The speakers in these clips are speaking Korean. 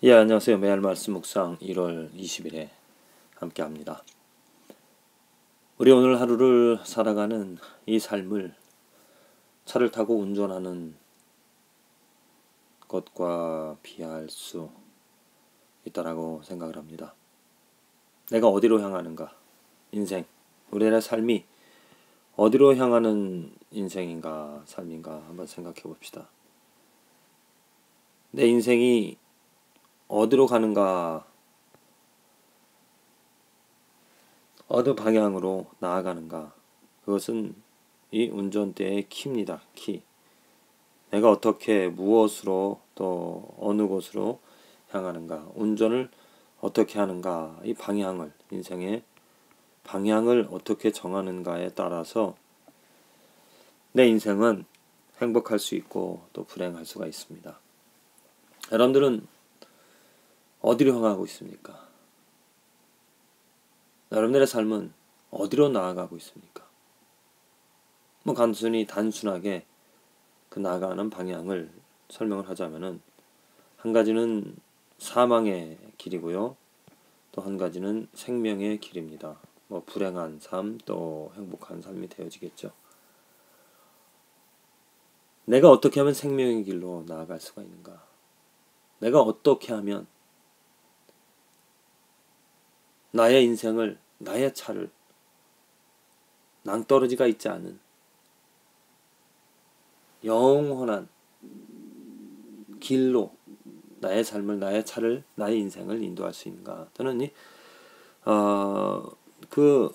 예, 안녕하세요. 매일 말씀 묵상 1월 20일에 함께 합니다. 우리 오늘 하루를 살아가는 이 삶을 차를 타고 운전하는 것과 비할 수 있다라고 생각을 합니다. 내가 어디로 향하는가? 인생. 우리의 삶이 어디로 향하는 인생인가, 삶인가 한번 생각해 봅시다. 내 인생이 어디로 가는가, 어느 방향으로 나아가는가, 그것은 이 운전대의 키입니다. 키. 내가 어떻게 무엇으로 또 어느 곳으로 향하는가, 운전을 어떻게 하는가, 이 방향을, 인생의 방향을 어떻게 정하는가에 따라서 내 인생은 행복할 수 있고 또 불행할 수가 있습니다. 여러분들은 어디로 향하고 있습니까? 여러분들의 삶은 어디로 나아가고 있습니까? 단순하게 그 나아가는 방향을 설명을 하자면은, 한 가지는 사망의 길이고요, 또 한 가지는 생명의 길입니다. 불행한 삶, 또 행복한 삶이 되어지겠죠. 내가 어떻게 하면 생명의 길로 나아갈 수가 있는가? 내가 어떻게 하면 나의 인생을, 나의 차를 낭떠러지가 있지 않은 영원한 길로 나의 삶을, 나의 차를, 나의 인생을 인도할 수 있는가? 저는 그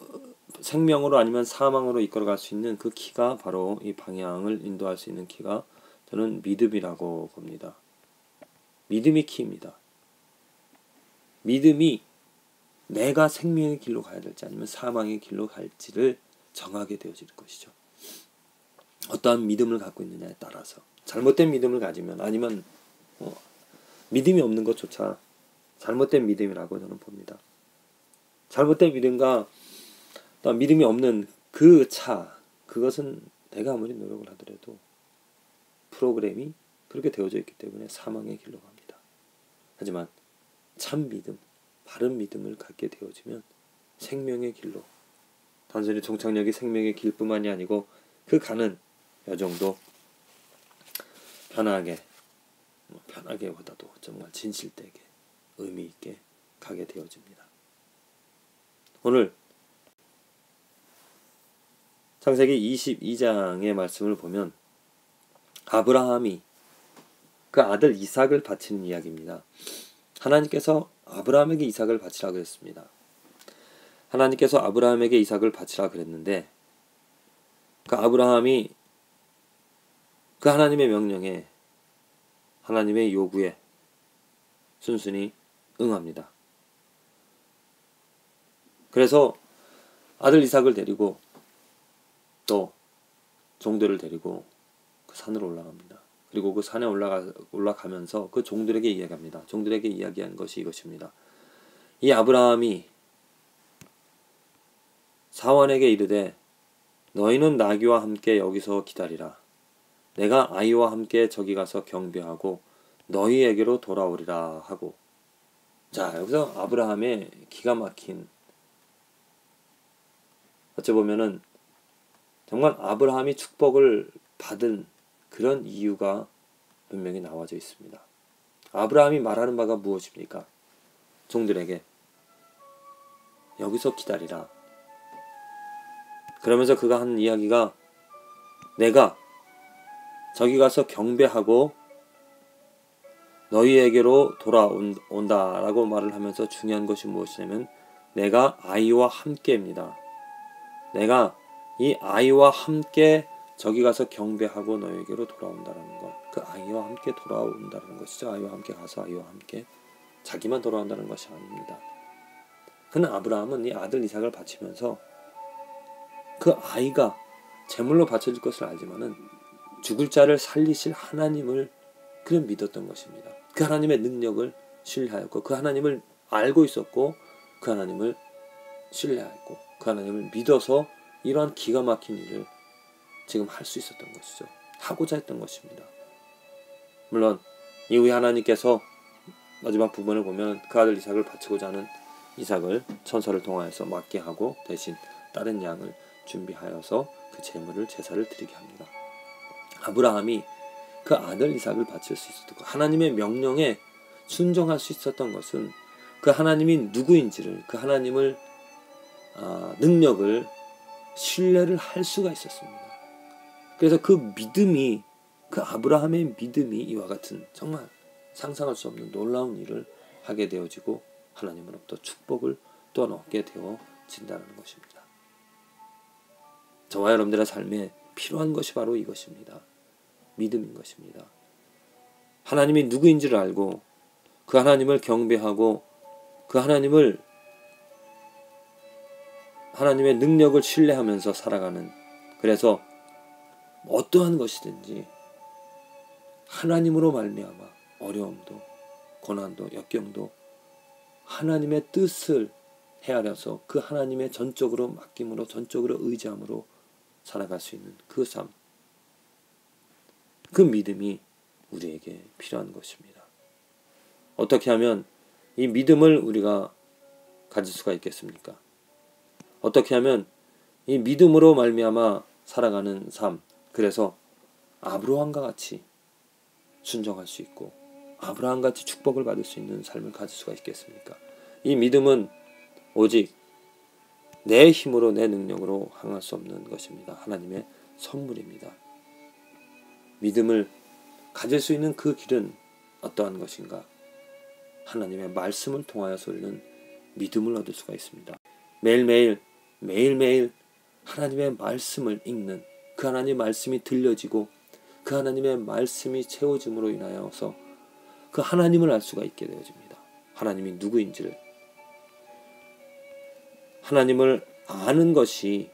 생명으로 아니면 사망으로 이끌어갈 수 있는 그 키가 바로, 이 방향을 인도할 수 있는 키가 저는 믿음이라고 봅니다. 믿음이 키입니다. 믿음이 내가 생명의 길로 가야 될지 아니면 사망의 길로 갈지를 정하게 되어질 것이죠. 어떠한 믿음을 갖고 있느냐에 따라서, 잘못된 믿음을 가지면, 아니면 믿음이 없는 것조차 잘못된 믿음이라고 저는 봅니다. 잘못된 믿음과 또 믿음이 없는 그 차, 그것은 내가 아무리 노력을 하더라도 프로그램이 그렇게 되어져 있기 때문에 사망의 길로 갑니다. 하지만 참 믿음, 바른 믿음을 갖게 되어지면 생명의 길로, 단순히 종착역이 생명의 길뿐만이 아니고 그 가는 여정도 편하게보다도 정말 진실되게 의미 있게 가게 되어집니다. 오늘 창세기 22장의 말씀을 보면 아브라함이 그 아들 이삭을 바치는 이야기입니다. 하나님께서 아브라함에게 이삭을 바치라고 했습니다. 하나님께서 아브라함에게 이삭을 바치라 그랬는데, 그 아브라함이 그 하나님의 명령에, 하나님의 요구에 순순히 응합니다. 그래서 아들 이삭을 데리고 또 종들을 데리고 그 산으로 올라갑니다. 그리고 그 산에 올라가면서 그 종들에게 이야기합니다. 종들에게 이야기한 것이 이것입니다. 이 아브라함이 사원에게 이르되 너희는 나귀와 함께 여기서 기다리라. 내가 아이와 함께 저기 가서 경배하고 너희에게로 돌아오리라 하고. 자, 여기서 아브라함의 기가 막힌, 어찌 보면은 정말 아브라함이 축복을 받은 그런 이유가 분명히 나와져 있습니다. 아브라함이 말하는 바가 무엇입니까? 종들에게 여기서 기다리라. 그러면서 그가 하는 이야기가, 내가 저기 가서 경배하고 너희에게로 돌아온다라고 말을 하면서 중요한 것이 무엇이냐면, 내가 아이와 함께입니다. 내가 이 아이와 함께 저기 가서 경배하고 너희에게로 돌아온다라는 것, 그 아이와 함께 돌아온다는 것이죠. 아이와 함께 가서 아이와 함께, 자기만 돌아온다는 것이 아닙니다. 그는 아브라함은 이 아들 이삭을 바치면서 그 아이가 제물로 바쳐질 것을 알지만은 죽을 자를 살리실 하나님을 그는 믿었던 것입니다. 그 하나님의 능력을 신뢰하였고, 그 하나님을 알고 있었고, 그 하나님을 신뢰하였고, 그 하나님을 믿어서 이러한 기가 막힌 일을 지금 할 수 있었던 것이죠. 하고자 했던 것입니다. 물론 이후에 하나님께서 마지막 부분을 보면 그 아들 이삭을 바치고자 하는 이삭을 천사를 통하여서 맞게 하고 대신 다른 양을 준비하여서 그 제물을 제사를 드리게 합니다. 아브라함이 그 아들 이삭을 바칠 수 있었고 하나님의 명령에 순종할 수 있었던 것은 그 하나님이 누구인지를 그 하나님을 능력을 신뢰를 할 수가 있었습니다. 그래서 그 믿음이 그 아브라함의 믿음이 이와 같은 정말 상상할 수 없는 놀라운 일을 하게 되어지고 하나님으로부터 축복을 또한 얻게 되어진다는 것입니다. 저와 여러분들의 삶에 필요한 것이 바로 이것입니다. 믿음인 것입니다. 하나님이 누구인지를 알고 그 하나님을 경배하고 그 하나님의 능력을 신뢰하면서 살아가는, 그래서 어떠한 것이든지 하나님으로 말미암아 어려움도 고난도 역경도 하나님의 뜻을 헤아려서 그 하나님의 전적으로 맡김으로 전적으로 의지함으로 살아갈 수 있는 그 삶, 그 믿음이 우리에게 필요한 것입니다. 어떻게 하면 이 믿음을 우리가 가질 수가 있겠습니까? 어떻게 하면 이 믿음으로 말미암아 살아가는 삶, 그래서 아브라함과 같이 순종할 수 있고 아브라함과 같이 축복을 받을 수 있는 삶을 가질 수가 있겠습니까? 이 믿음은 오직 내 힘으로 내 능력으로 행할 수 없는 것입니다. 하나님의 선물입니다. 믿음을 가질 수 있는 그 길은 어떠한 것인가? 하나님의 말씀을 통하여서 우리는 믿음을 얻을 수가 있습니다. 매일매일 하나님의 말씀을 읽는, 그 하나님의 말씀이 들려지고 그 하나님의 말씀이 채워짐으로 인하여서 그 하나님을 알 수가 있게 되어집니다. 하나님이 누구인지를, 하나님을 아는 것이,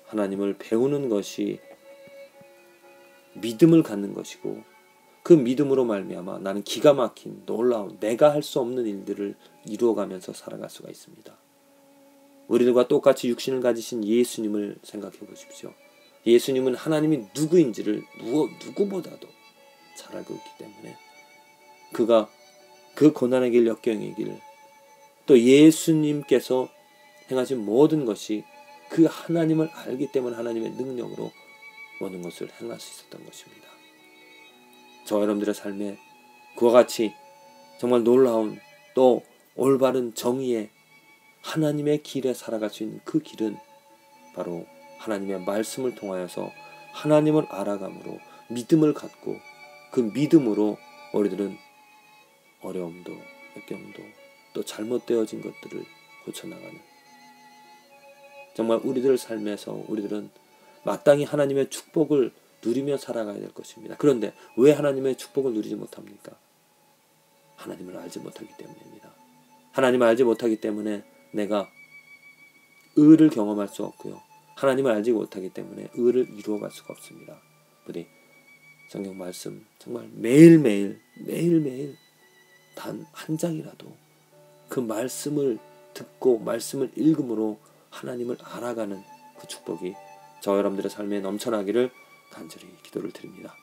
하나님을 배우는 것이 믿음을 갖는 것이고, 그 믿음으로 말미암아 나는 기가 막힌 놀라운 내가 할 수 없는 일들을 이루어가면서 살아갈 수가 있습니다. 우리들과 똑같이 육신을 가지신 예수님을 생각해 보십시오. 예수님은 하나님이 누구인지를 누구보다도 잘 알고 있기 때문에 그가 그 고난의 길, 역경의 길, 또 예수님께서 행하신 모든 것이 그 하나님을 알기 때문에 하나님의 능력으로 모든 것을 행할 수 있었던 것입니다. 저와 여러분들의 삶에 그와 같이 정말 놀라운 또 올바른 정의의 하나님의 길에 살아갈 수 있는 그 길은 바로 하나님의 말씀을 통하여서 하나님을 알아감으로 믿음을 갖고 그 믿음으로 우리들은 어려움도 역경도 또 잘못되어진 것들을 고쳐나가는, 정말 우리들 삶에서 우리들은 마땅히 하나님의 축복을 누리며 살아가야 될 것입니다. 그런데 왜 하나님의 축복을 누리지 못합니까? 하나님을 알지 못하기 때문입니다. 하나님을 알지 못하기 때문에 내가 의를 경험할 수 없고요. 하나님을 알지 못하기 때문에 의를 이루어갈 수가 없습니다. 우리 성경 말씀 정말 매일매일 단 한 장이라도 그 말씀을 듣고 말씀을 읽음으로 하나님을 알아가는 그 축복이 저와 여러분들의 삶에 넘쳐나기를 간절히 기도를 드립니다.